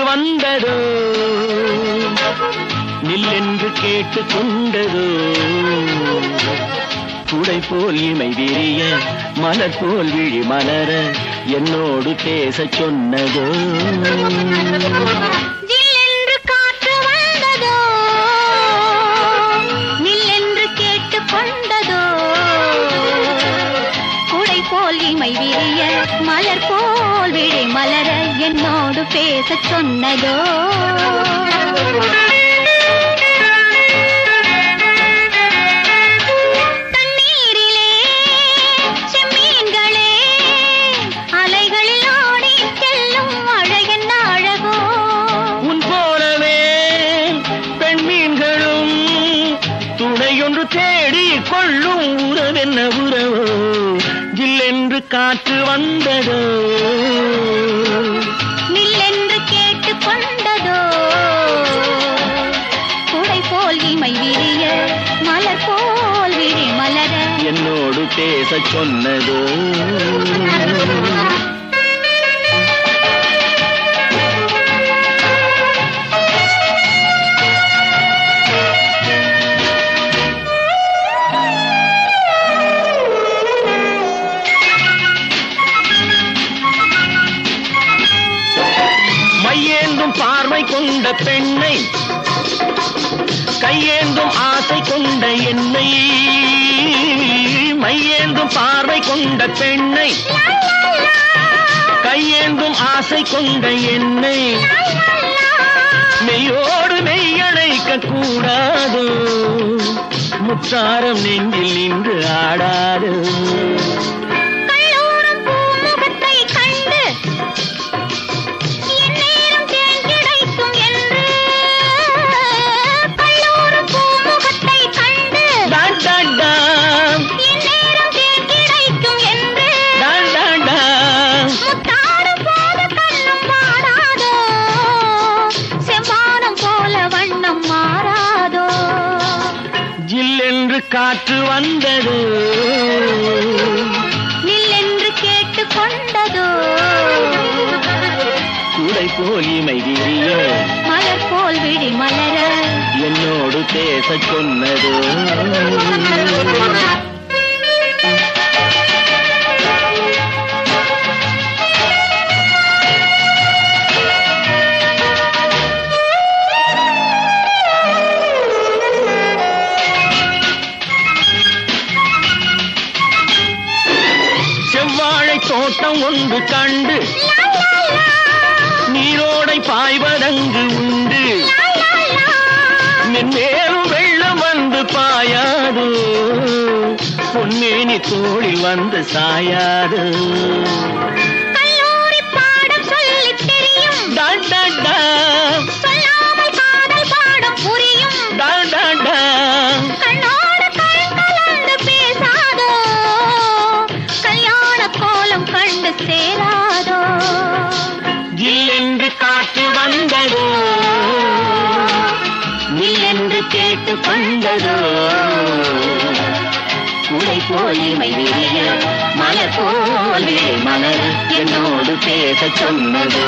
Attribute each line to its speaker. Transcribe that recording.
Speaker 1: வந்ததோ, நில்லென்று கேட்டு கொண்டதோ, குடை போல் இமை விரிய மலர் போல் விழி மலர என்னோடு பேச சொன்னதோ.
Speaker 2: நில்லென்று காற்று வந்ததோ, நில்லென்று கேட்டு கொண்டதோ, குடை போல் இமை விரிய மலர் போல் விழி மலர என்னோடு பேச சொன்னதோ.
Speaker 1: தேடி கொள்ளும் உறவென்ன உறவோ, ஜில்லென்று காற்று வந்ததோ,
Speaker 2: நில்லென்று கேட்டு கொண்டதோ, குடை போல் இமை விரிய மலர் போல் விழி மலர
Speaker 1: என்னோடு பேச சொன்னதோ. மையேந்தும் பார்வை கொண்ட பெண்ணை, கையேந்தும் ஆசை கொண்ட என்னை, மையேந்தும் பார்வை கொண்ட பெண்ணை, கையேந்தும் ஆசை கொண்ட என்னை, மெய்யோடு மெய்யணைக்க கூடாதோ, முத்தாரம் நெஞ்சில் நின்று ஆடாதோ. ஜில்லென்று காற்று வந்ததோ,
Speaker 2: நில்லென்று கேட்டு கொண்டதோ,
Speaker 1: குடை போல் இமை விரிய
Speaker 2: மலர் போல் விழி மலர
Speaker 1: என்னோடு பேச சொன்னதோ. செவ்வாழை தோட்டம் ஒன்று கண்டு நீரோடை பாய்வதங்கு உண்டு, மென்மேலும் வெள்ளம் வந்து பாயாது, பொன்மேனி தோளில் வந்து சாயாது.
Speaker 2: கல்லூரி பாடம் சொல்லி தெரியும், சொல்லாமல் காதல் பாடம் புரியும், கண்ணோடு கண் கலந்து பேசாதோ, கல்யாண கோலம் கண்டு சேராதோ.
Speaker 1: ஜில்லென்று காற்று வந்ததோ, நில்லென்று கேட்டு கொண்டதோ, குடை போல் இமை விரிய மலர் போல் மலர் என்னோடு பேச சொன்னதோ.